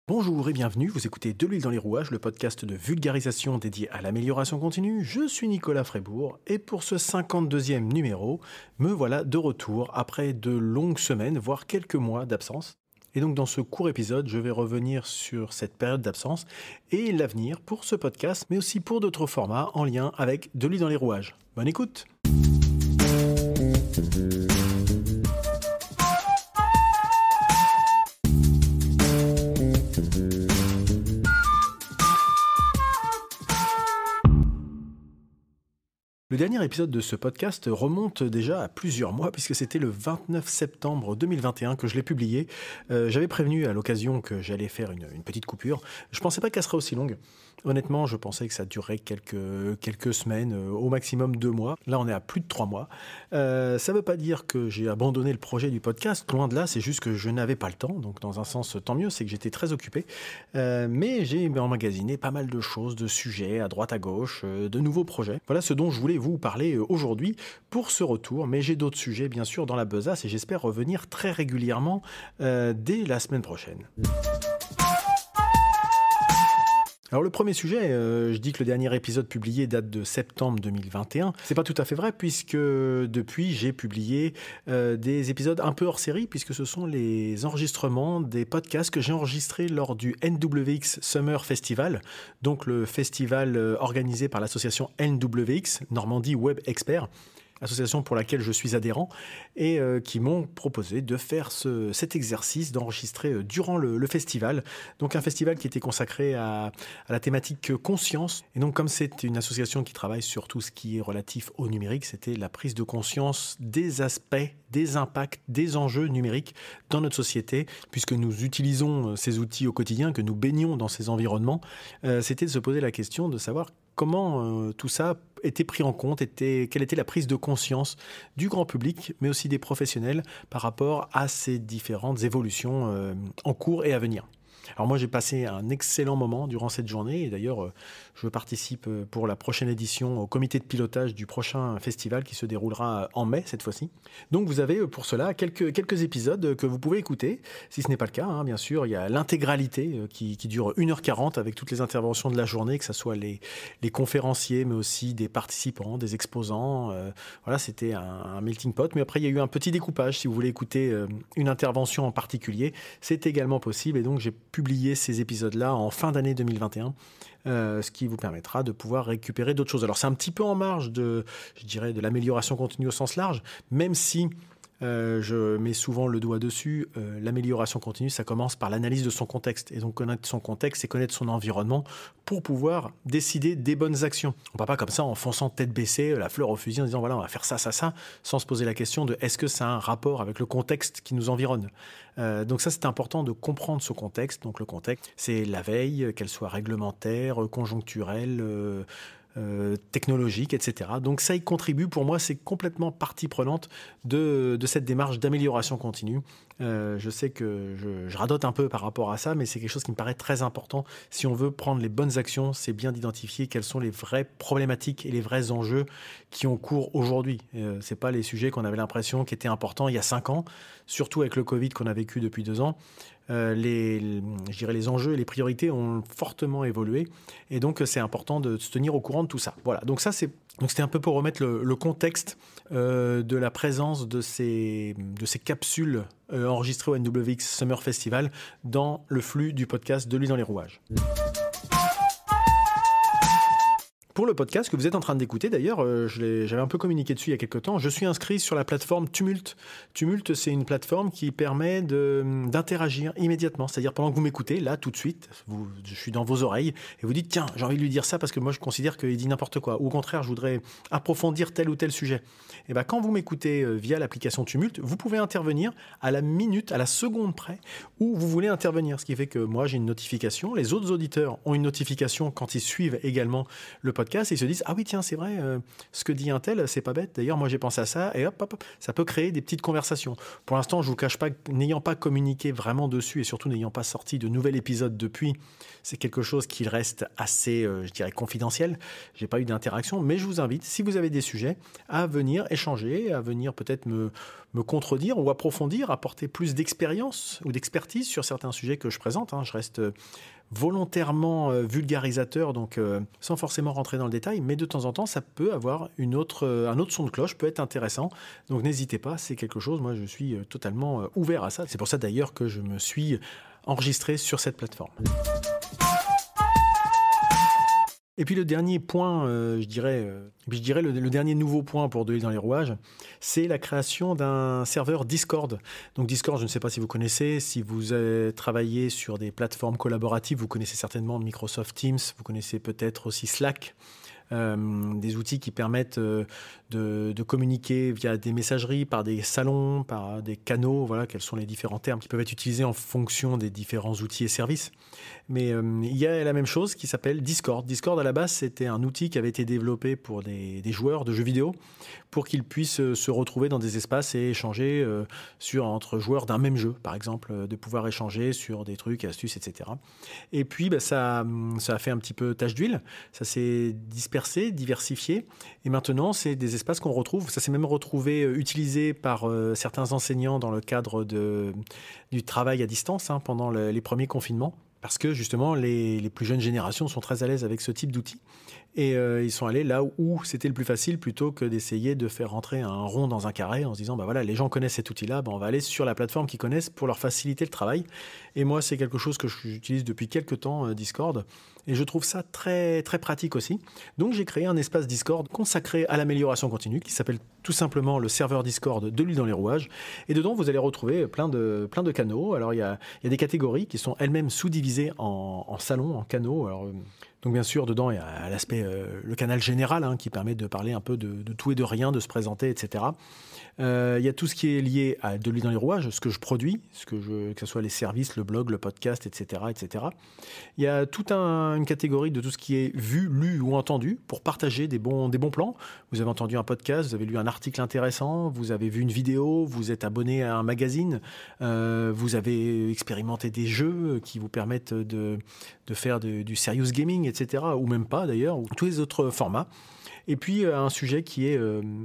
Bonjour et bienvenue, vous écoutez De l'huile dans les rouages, le podcast de vulgarisation dédié à l'amélioration continue. Je suis Nicolas Frébourg et pour ce 52e numéro, me voilà de retour après de longues semaines, voire quelques mois d'absence. Et donc dans ce court épisode, je vais revenir sur cette période d'absence et l'avenir pour ce podcast, mais aussi pour d'autres formats en lien avec De l'huile dans les rouages. Bonne écoute! Le dernier épisode de ce podcast remonte déjà à plusieurs mois puisque c'était le 29 septembre 2021 que je l'ai publié. J'avais prévenu à l'occasion que j'allais faire une petite coupure. Je ne pensais pas qu'elle serait aussi longue. Honnêtement, je pensais que ça durerait quelques semaines, au maximum 2 mois. Là, on est à plus de 3 mois. Ça ne veut pas dire que j'ai abandonné le projet du podcast. Loin de là, c'est juste que je n'avais pas le temps. Donc, dans un sens, tant mieux, c'est que j'étais très occupé. Mais j'ai emmagasiné pas mal de choses, de sujets à droite, à gauche, de nouveaux projets. Voilà ce dont je voulais vous parler aujourd'hui pour ce retour. Mais j'ai d'autres sujets, bien sûr, dans la besace et j'espère revenir très régulièrement dès la semaine prochaine. Alors le premier sujet, je dis que le dernier épisode publié date de septembre 2021. C'est pas tout à fait vrai puisque depuis j'ai publié des épisodes un peu hors série puisque ce sont les enregistrements des podcasts que j'ai enregistrés lors du NWX Summer Festival, donc le festival organisé par l'association NWX, Normandie Web Expert, association pour laquelle je suis adhérent, et qui m'ont proposé de faire cet exercice, d'enregistrer durant le festival. Donc un festival qui était consacré à la thématique conscience. Et donc comme c'est une association qui travaille sur tout ce qui est relatif au numérique, c'était la prise de conscience des aspects, des impacts, des enjeux numériques dans notre société, puisque nous utilisons ces outils au quotidien, que nous baignons dans ces environnements. C'était de se poser la question de savoir comment tout ça était pris en compte, quelle était la prise de conscience du grand public, mais aussi des professionnels par rapport à ces différentes évolutions en cours et à venir. Alors moi j'ai passé un excellent moment durant cette journée et d'ailleurs je participe pour la prochaine édition au comité de pilotage du prochain festival qui se déroulera en mai cette fois-ci. Donc vous avez pour cela quelques épisodes que vous pouvez écouter. Si ce n'est pas le cas, bien sûr, il y a l'intégralité qui dure 1h40 avec toutes les interventions de la journée, que ce soit les conférenciers mais aussi des participants, des exposants. Voilà, c'était un melting pot. Mais après il y a eu un petit découpage. Si vous voulez écouter une intervention en particulier, c'est également possible et donc j'ai publier ces épisodes-là en fin d'année 2021, ce qui vous permettra de pouvoir récupérer d'autres choses. Alors c'est un petit peu en marge de l'amélioration continue au sens large, même si je mets souvent le doigt dessus, l'amélioration continue, ça commence par l'analyse de son contexte. Et donc connaître son contexte, c'est connaître son environnement pour pouvoir décider des bonnes actions. On ne va pas comme ça en fonçant tête baissée, la fleur au fusil, en disant voilà, on va faire ça, sans se poser la question de est-ce que ça a un rapport avec le contexte qui nous environne. Donc ça, c'est important de comprendre ce contexte. Donc le contexte, c'est la veille, qu'elle soit réglementaire, conjoncturelle, technologique, etc. Donc ça y contribue, pour moi c'est complètement partie prenante de cette démarche d'amélioration continue. Je sais que je radote un peu par rapport à ça, mais c'est quelque chose qui me paraît très important. Si on veut prendre les bonnes actions, c'est bien d'identifier quelles sont les vraies problématiques et les vrais enjeux qui ont cours aujourd'hui. C'est pas les sujets qu'on avait l'impression qui étaient importants il y a 5 ans, surtout avec le Covid qu'on a vécu depuis 2 ans. Les enjeux et les priorités ont fortement évolué et donc c'est important de se tenir au courant de tout ça. Voilà, donc c'était un peu pour remettre le contexte de la présence de ces capsules enregistrées au NWX Summer Festival dans le flux du podcast De l'huile dans les rouages. Pour le podcast que vous êtes en train d'écouter, d'ailleurs, j'avais un peu communiqué dessus il y a quelques temps, je suis inscrit sur la plateforme Tumult. Tumult, c'est une plateforme qui permet d'interagir immédiatement. C'est-à-dire pendant que vous m'écoutez, là, tout de suite, je suis dans vos oreilles, et vous dites, tiens, j'ai envie de lui dire ça parce que moi, je considère qu'il dit n'importe quoi. Ou au contraire, je voudrais approfondir tel ou tel sujet. Et bien, quand vous m'écoutez via l'application Tumult, vous pouvez intervenir à la minute, à la seconde près, où vous voulez intervenir. Ce qui fait que moi, j'ai une notification. Les autres auditeurs ont une notification quand ils suivent également le podcast. podcast et ils se disent « Ah oui, tiens, c'est vrai, ce que dit un tel, c'est pas bête. D'ailleurs, moi, j'ai pensé à ça. » Et hop, hop, hop, ça peut créer des petites conversations. Pour l'instant, je vous cache pas, n'ayant pas communiqué vraiment dessus et surtout n'ayant pas sorti de nouvel épisode depuis, c'est quelque chose qui reste assez, je dirais, confidentiel. J'ai pas eu d'interaction, mais je vous invite, si vous avez des sujets, à venir échanger, à venir peut-être me contredire ou approfondir, apporter plus d'expérience ou d'expertise sur certains sujets que je présente. Je reste volontairement vulgarisateur, donc sans forcément rentrer dans le détail, mais de temps en temps, ça peut avoir un autre son de cloche, peut être intéressant. Donc n'hésitez pas, c'est quelque chose, moi je suis totalement ouvert à ça. C'est pour ça d'ailleurs que je me suis enregistré sur cette plateforme. Et puis le dernier point, je dirais le dernier nouveau point pour De l'huile dans les rouages, c'est la création d'un serveur Discord. Donc Discord, je ne sais pas si vous connaissez, si vous travaillez sur des plateformes collaboratives, vous connaissez certainement Microsoft Teams, vous connaissez peut-être aussi Slack. Des outils qui permettent de communiquer via des messageries, par des salons, par des canaux, voilà, quels sont les différents termes qui peuvent être utilisés en fonction des différents outils et services. Mais il y a la même chose qui s'appelle Discord. Discord, à la base, c'était un outil qui avait été développé pour des joueurs de jeux vidéo pour qu'ils puissent se retrouver dans des espaces et échanger entre joueurs d'un même jeu, par exemple, de pouvoir échanger sur des trucs, astuces, etc. Et puis, ça a fait un petit peu tache d'huile, ça s'est dispersé, diversifié, et maintenant, c'est des espaces qu'on retrouve, ça s'est même retrouvé utilisé par certains enseignants dans le cadre du travail à distance pendant les premiers confinements. Parce que justement, les plus jeunes générations sont très à l'aise avec ce type d'outils. Et ils sont allés là où c'était le plus facile plutôt que d'essayer de faire rentrer un rond dans un carré en se disant, voilà, les gens connaissent cet outil-là, on va aller sur la plateforme qu'ils connaissent pour leur faciliter le travail. Et moi, c'est quelque chose que j'utilise depuis quelques temps, Discord. Et je trouve ça très, très pratique aussi. Donc, j'ai créé un espace Discord consacré à l'amélioration continue qui s'appelle tout simplement le serveur Discord de l'huile dans les rouages. Et dedans, vous allez retrouver plein de canaux. Alors, il y a des catégories qui sont elles-mêmes sous-divisées en salons, en canaux. Alors, donc, bien sûr, dedans, il y a l'aspect, le canal général qui permet de parler un peu de tout et de rien, de se présenter, etc. Il y a tout ce qui est lié à de l'huile dans les rouages, ce que je produis, que ce soit les services, le blog, le podcast, etc. etc. Il y a toute une catégorie de tout ce qui est vu, lu ou entendu pour partager des bons plans. Vous avez entendu un podcast, vous avez lu un article intéressant, vous avez vu une vidéo, vous êtes abonné à un magazine, vous avez expérimenté des jeux qui vous permettent de faire du serious gaming, etc. Ou même pas d'ailleurs, ou tous les autres formats. Et puis un sujet qui est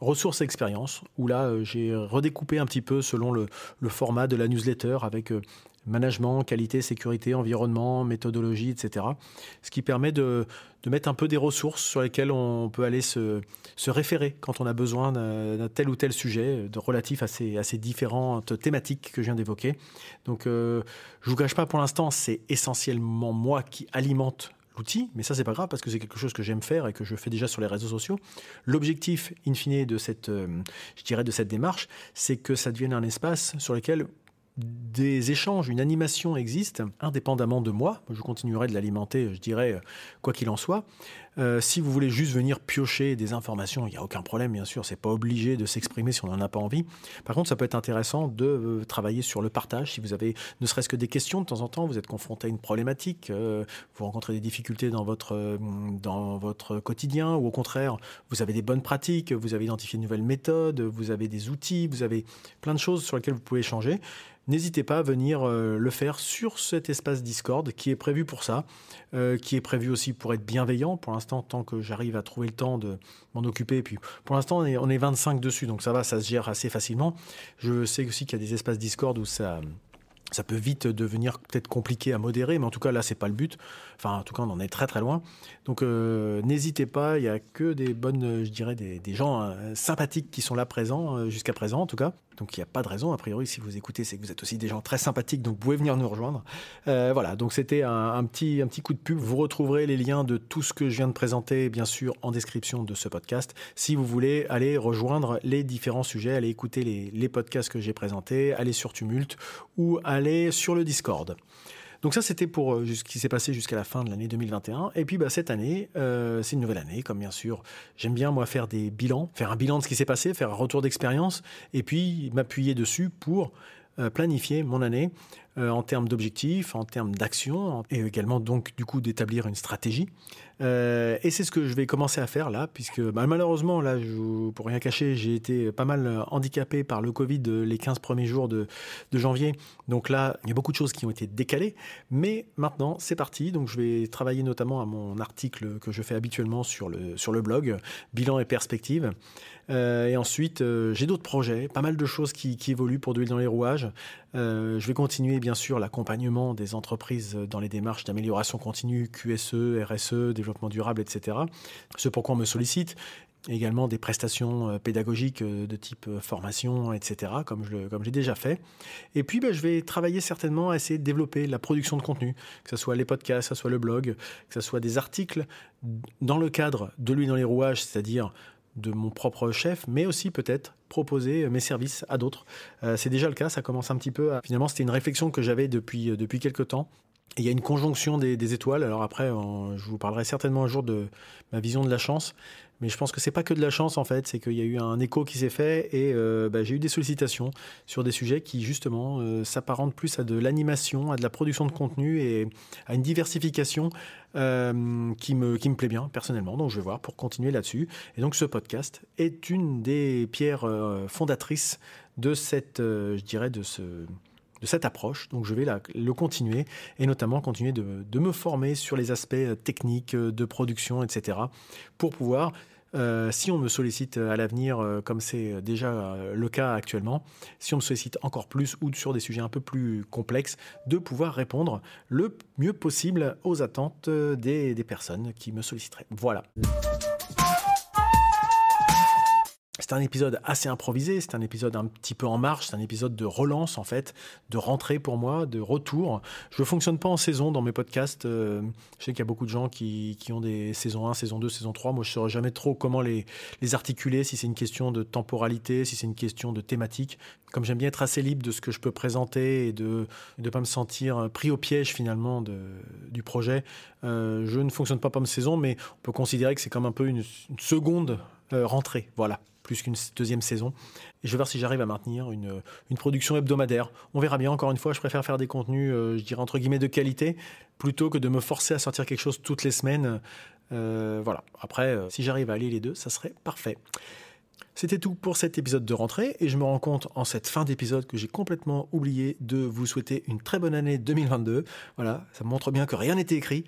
ressources et expériences, où là j'ai redécoupé un petit peu selon le format de la newsletter avec management, qualité, sécurité, environnement, méthodologie, etc. Ce qui permet de mettre un peu des ressources sur lesquelles on peut aller se référer quand on a besoin d'un tel ou tel sujet relatif à ces différentes thématiques que je viens d'évoquer. Donc je ne vous cache pas, pour l'instant, c'est essentiellement moi qui alimente l'outil, mais ça c'est pas grave parce que c'est quelque chose que j'aime faire et que je fais déjà sur les réseaux sociaux. L'objectif in fine de cette démarche, c'est que ça devienne un espace sur lequel des échanges, une animation existe, indépendamment de moi. Je continuerai de l'alimenter, je dirais, quoi qu'il en soit. Si vous voulez juste venir piocher des informations, il n'y a aucun problème, bien sûr. C'est pas obligé de s'exprimer si on n'en a pas envie. Par contre, ça peut être intéressant de travailler sur le partage. Si vous avez ne serait-ce que des questions de temps en temps, vous êtes confronté à une problématique, vous rencontrez des difficultés dans votre quotidien, ou au contraire, vous avez des bonnes pratiques, vous avez identifié de nouvelles méthodes, vous avez des outils, vous avez plein de choses sur lesquelles vous pouvez échanger. N'hésitez pas à venir le faire sur cet espace Discord qui est prévu pour ça, qui est prévu aussi pour être bienveillant. Pour l'instant, tant que j'arrive à trouver le temps de m'en occuper. Et puis, pour l'instant, on est 25 dessus, donc ça va, ça se gère assez facilement. Je sais aussi qu'il y a des espaces Discord où ça peut vite devenir peut-être compliqué à modérer, mais en tout cas, là, c'est pas le but. Enfin, en tout cas, on en est très, très loin. Donc, n'hésitez pas, il n'y a que des bonnes, je dirais, des gens sympathiques qui sont là présents, jusqu'à présent, en tout cas. Donc, il n'y a pas de raison. A priori, si vous écoutez, c'est que vous êtes aussi des gens très sympathiques, donc vous pouvez venir nous rejoindre. Voilà, donc c'était un petit coup de pub. Vous retrouverez les liens de tout ce que je viens de présenter, bien sûr, en description de ce podcast. Si vous voulez aller rejoindre les différents sujets, aller écouter les podcasts que j'ai présentés, aller sur Tumult ou aller sur le Discord. Donc ça, c'était pour ce qui s'est passé jusqu'à la fin de l'année 2021. Et puis cette année, c'est une nouvelle année, comme bien sûr, j'aime bien moi faire des bilans, faire un bilan de ce qui s'est passé, faire un retour d'expérience, et puis m'appuyer dessus pour planifier mon année. en termes d'objectifs, en termes d'actions, et également donc du coup d'établir une stratégie. Et c'est ce que je vais commencer à faire là, puisque malheureusement, là, pour rien cacher, j'ai été pas mal handicapé par le Covid les 15 premiers jours de janvier. Donc là, il y a beaucoup de choses qui ont été décalées, mais maintenant, c'est parti. Donc je vais travailler notamment à mon article que je fais habituellement sur le blog, Bilan et Perspectives. Et ensuite, j'ai d'autres projets, pas mal de choses qui évoluent pour de l'huile dans les rouages. Je vais continuer bien sûr l'accompagnement des entreprises dans les démarches d'amélioration continue, QSE, RSE, développement durable, etc. Ce pourquoi on me sollicite. Également des prestations pédagogiques de type formation, etc., comme j'ai déjà fait. Et puis, je vais travailler certainement à essayer de développer la production de contenu, que ce soit les podcasts, que ce soit le blog, que ce soit des articles dans le cadre de l'huile dans les rouages, c'est-à-dire de mon propre chef, mais aussi peut-être proposer mes services à d'autres. C'est déjà le cas, ça commence un petit peu à... Finalement, c'était une réflexion que j'avais depuis quelques temps. Et il y a une conjonction des étoiles. Alors après, je vous parlerai certainement un jour de ma vision de la chance. Mais je pense que c'est pas que de la chance en fait, c'est qu'il y a eu un écho qui s'est fait et j'ai eu des sollicitations sur des sujets qui justement s'apparentent plus à de l'animation, à de la production de contenu et à une diversification qui me plaît bien personnellement. Donc je vais voir pour continuer là-dessus. Et donc ce podcast est une des pierres fondatrices de cette, je dirais, de cette approche. Donc je vais le continuer et notamment continuer de me former sur les aspects techniques de production, etc. pour pouvoir, si on me sollicite à l'avenir, comme c'est déjà le cas actuellement, si on me sollicite encore plus ou sur des sujets un peu plus complexes, de pouvoir répondre le mieux possible aux attentes des personnes qui me solliciteraient. Voilà. C'est un épisode assez improvisé, c'est un épisode un petit peu en marche, c'est un épisode de relance en fait, de rentrée pour moi, de retour. Je ne fonctionne pas en saison dans mes podcasts. Je sais qu'il y a beaucoup de gens qui ont des saisons 1, saison 2, saison 3. Moi, je ne saurais jamais trop comment les articuler, si c'est une question de temporalité, si c'est une question de thématique. Comme j'aime bien être assez libre de ce que je peux présenter et de ne pas me sentir pris au piège finalement du projet, je ne fonctionne pas comme saison, mais on peut considérer que c'est comme un peu une seconde rentrée, voilà, plus qu'une deuxième saison. Et je vais voir si j'arrive à maintenir une production hebdomadaire. On verra bien, encore une fois, je préfère faire des contenus, je dirais entre guillemets, de qualité, plutôt que de me forcer à sortir quelque chose toutes les semaines. Voilà. Après, si j'arrive à allier les deux, ça serait parfait. C'était tout pour cet épisode de rentrée et je me rends compte en cette fin d'épisode que j'ai complètement oublié de vous souhaiter une très bonne année 2022. Voilà, ça montre bien que rien n'était écrit.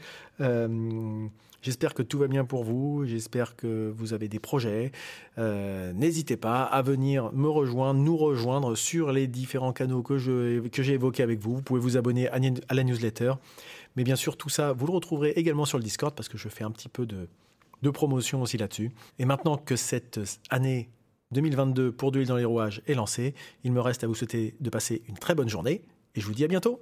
J'espère que tout va bien pour vous, j'espère que vous avez des projets. N'hésitez pas à venir me rejoindre, nous rejoindre sur les différents canaux que j'ai évoqués avec vous. Vous pouvez vous abonner à la newsletter. Mais bien sûr, tout ça, vous le retrouverez également sur le Discord parce que je fais un petit peu de promotion aussi là-dessus. Et maintenant que cette année 2022 pour de l'huile dans les rouages est lancée, il me reste à vous souhaiter de passer une très bonne journée et je vous dis à bientôt.